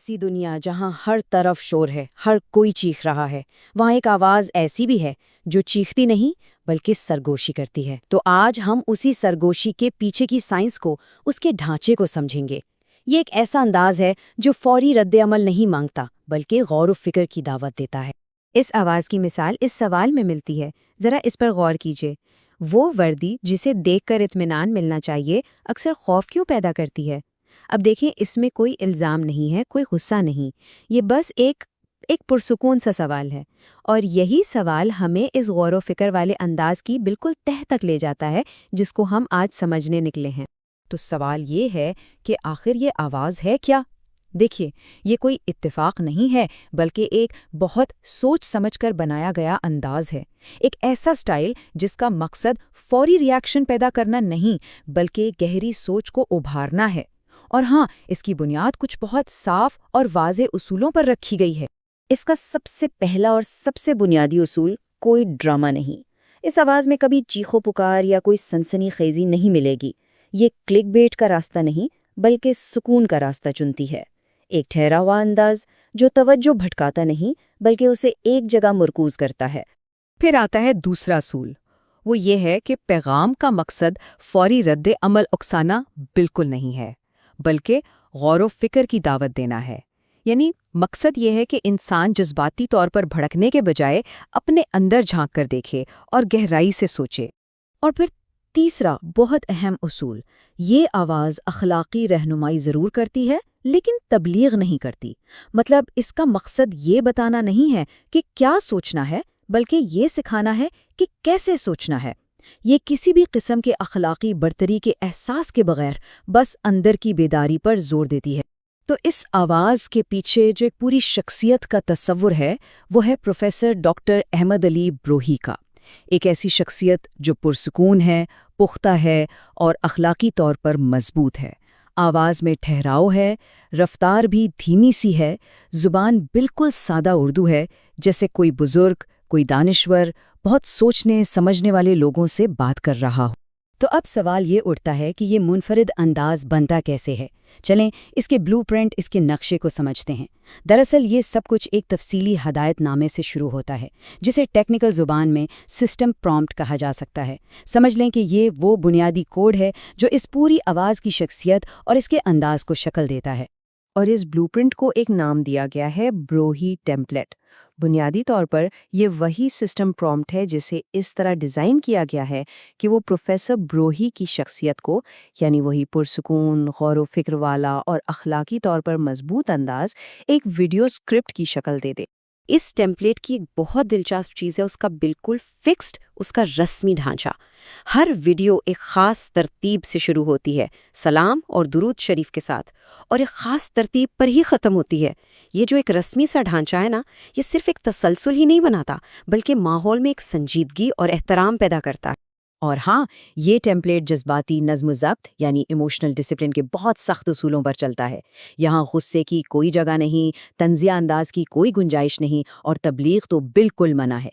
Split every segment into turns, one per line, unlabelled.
ایسی دنیا جہاں ہر طرف شور ہے، ہر کوئی چیخ رہا ہے، وہاں ایک آواز ایسی بھی ہے جو چیختی نہیں بلکہ سرگوشی کرتی ہے۔ تو آج ہم اسی سرگوشی کے پیچھے کی سائنس کو، اس کے ڈھانچے کو سمجھیں گے۔ یہ ایک ایسا انداز ہے جو فوری رد عمل نہیں مانگتا بلکہ غور و فکر کی دعوت دیتا ہے۔
اس آواز کی مثال اس سوال میں ملتی ہے، ذرا اس پر غور کیجیے۔ وہ وردی جسے دیکھ کر اطمینان ملنا چاہیے اکثر خوف کیوں پیدا کرتی ہے؟ اب دیکھیں، اس میں کوئی الزام نہیں ہے، کوئی غصہ نہیں، یہ بس ایک پرسکون سا سوال ہے، اور یہی سوال ہمیں اس غور و فکر والے انداز کی بالکل تہہ تک لے جاتا ہے جس کو ہم آج سمجھنے نکلے ہیں۔
تو سوال یہ ہے کہ آخر یہ آواز ہے کیا؟ دیکھیے، یہ کوئی اتفاق نہیں ہے بلکہ ایک بہت سوچ سمجھ کر بنایا گیا انداز ہے، ایک ایسا سٹائل جس کا مقصد فوری ری ایکشن پیدا کرنا نہیں بلکہ گہری سوچ کو ابھارنا ہے۔ اور ہاں، اس کی بنیاد کچھ بہت صاف اور واضح اصولوں پر رکھی گئی ہے۔ اس کا سب سے پہلا اور سب سے بنیادی اصول کوئی ڈرامہ نہیں۔ اس آواز میں کبھی چیخو پکار یا کوئی سنسنی خیزی نہیں ملے گی۔ یہ کلک بیٹ کا راستہ نہیں بلکہ سکون کا راستہ چنتی ہے، ایک ٹھہرا ہوا انداز جو توجہ بھٹکاتا نہیں بلکہ اسے ایک جگہ مرکوز کرتا ہے۔
پھر آتا ہے دوسرا اصول، وہ یہ ہے کہ پیغام کا مقصد فوری رد عمل اکسانا بالکل نہیں ہے بلکہ غور و فکر کی دعوت دینا ہے۔ یعنی مقصد یہ ہے کہ انسان جذباتی طور پر بھڑکنے کے بجائے اپنے اندر جھانک کر دیکھے اور گہرائی سے سوچے۔
اور پھر تیسرا بہت اہم اصول، یہ آواز اخلاقی رہنمائی ضرور کرتی ہے لیکن تبلیغ نہیں کرتی۔ مطلب اس کا مقصد یہ بتانا نہیں ہے کہ کیا سوچنا ہے بلکہ یہ سکھانا ہے کہ کیسے سوچنا ہے۔ یہ کسی بھی قسم کے اخلاقی برتری کے احساس کے بغیر بس اندر کی بیداری پر زور دیتی ہے۔ تو اس آواز کے پیچھے جو ایک پوری شخصیت کا تصور ہے وہ ہے پروفیسر ڈاکٹر احمد علی بروہی کا، ایک ایسی شخصیت جو پرسکون ہے، پختہ ہے اور اخلاقی طور پر مضبوط ہے۔ آواز میں ٹھہراؤ ہے، رفتار بھی دھیمی سی ہے، زبان بالکل سادہ اردو ہے، جیسے کوئی بزرگ، کوئی دانشور بہت سوچنے سمجھنے والے لوگوں سے بات کر رہا ہو۔ تو اب سوال یہ اٹھتا ہے کہ یہ منفرد انداز بنتا کیسے ہے؟ چلیں اس کے بلو پرنٹ، اس کے نقشے کو سمجھتے ہیں۔ دراصل یہ سب کچھ ایک تفصیلی ہدایت نامے سے شروع ہوتا ہے جسے ٹیکنیکل زبان میں سسٹم پرومپٹ کہا جا سکتا ہے۔ سمجھ لیں کہ یہ وہ بنیادی کوڈ ہے جو اس پوری آواز کی شخصیت اور اس کے انداز کو شکل دیتا ہے۔ اور اس بلو پرنٹ کو ایک نام دیا گیا ہے بروہی ٹیمپلیٹ۔ بنیادی طور پر یہ وہی سسٹم پرومپٹ ہے جسے اس طرح ڈیزائن کیا گیا ہے کہ وہ پروفیسر بروہی کی شخصیت کو، یعنی وہی پرسکون، غور و فکر والا اور اخلاقی طور پر مضبوط انداز، ایک ویڈیو سکرپٹ کی شکل دے دے۔ اس ٹیمپلیٹ کی ایک بہت دلچسپ چیز ہے اس کا بالکل فکسڈ، اس کا رسمی ڈھانچہ۔ ہر ویڈیو ایک خاص ترتیب سے شروع ہوتی ہے، سلام اور درود شریف کے ساتھ، اور ایک خاص ترتیب پر ہی ختم ہوتی ہے۔ یہ جو ایک رسمی سا ڈھانچہ ہے نا، یہ صرف ایک تسلسل ہی نہیں بناتا بلکہ ماحول میں ایک سنجیدگی اور احترام پیدا کرتا ہے۔ اور ہاں، یہ ٹیمپلیٹ جذباتی نظم و ضبط یعنی ایموشنل ڈسپلن کے بہت سخت اصولوں پر چلتا ہے۔ یہاں غصے کی کوئی جگہ نہیں، طنزیہ انداز کی کوئی گنجائش نہیں، اور تبلیغ تو بالکل منع ہے۔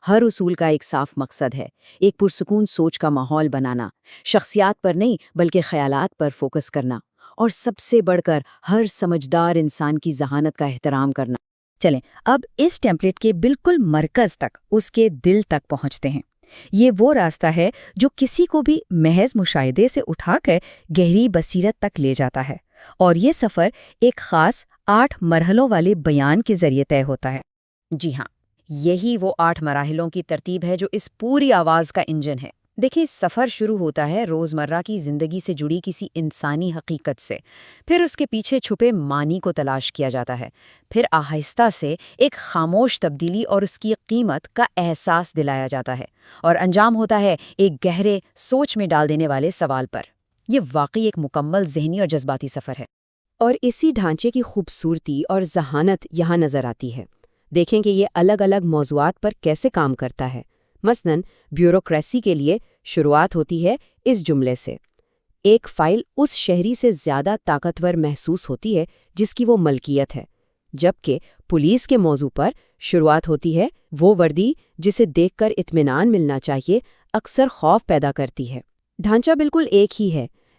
ہر اصول کا ایک صاف مقصد ہے، ایک پرسکون سوچ کا ماحول بنانا، شخصیات پر نہیں بلکہ خیالات پر فوکس کرنا، اور سب سے بڑھ کر ہر سمجھدار انسان کی ذہانت کا احترام کرنا۔ چلیں اب اس ٹیمپلیٹ کے بالکل مرکز تک، اس کے دل تک پہنچتے ہیں۔ یہ وہ راستہ ہے جو کسی کو بھی محض مشاہدے سے اٹھا کر گہری بصیرت تک لے جاتا ہے، اور یہ سفر ایک خاص 8 مرحلوں والے بیان کے ذریعے طے ہوتا ہے۔ جی ہاں، یہی وہ 8 مراحلوں کی ترتیب ہے جو اس پوری آواز کا انجن ہے۔ دیکھیں، سفر شروع ہوتا ہے روزمرہ کی زندگی سے جڑی کسی انسانی حقیقت سے، پھر اس کے پیچھے چھپے معنی کو تلاش کیا جاتا ہے، پھر آہستہ سے ایک خاموش تبدیلی اور اس کی قیمت کا احساس دلایا جاتا ہے، اور انجام ہوتا ہے ایک گہرے سوچ میں ڈال دینے والے سوال پر۔ یہ واقعی ایک مکمل ذہنی اور جذباتی سفر ہے، اور اسی ڈھانچے کی خوبصورتی اور ذہانت یہاں نظر آتی ہے۔ دیکھیں کہ یہ الگ الگ موضوعات پر کیسے کام کرتا ہے۔ مثلاً بیوروکریسی کے لیے شروعات ہوتی ہے اس جملے سے: ایک فائل اس شہری سے زیادہ طاقتور محسوس ہوتی ہے جس کی وہ ملکیت ہے، جبکہ پولیس کے موضوع پر شروعات ہوتی ہے وہ وردی جسے دیکھ کر اطمینان ملنا چاہیے اکثر خوف پیدا کرتی ہے۔ ڈھانچہ بالکل ایک ہی ہے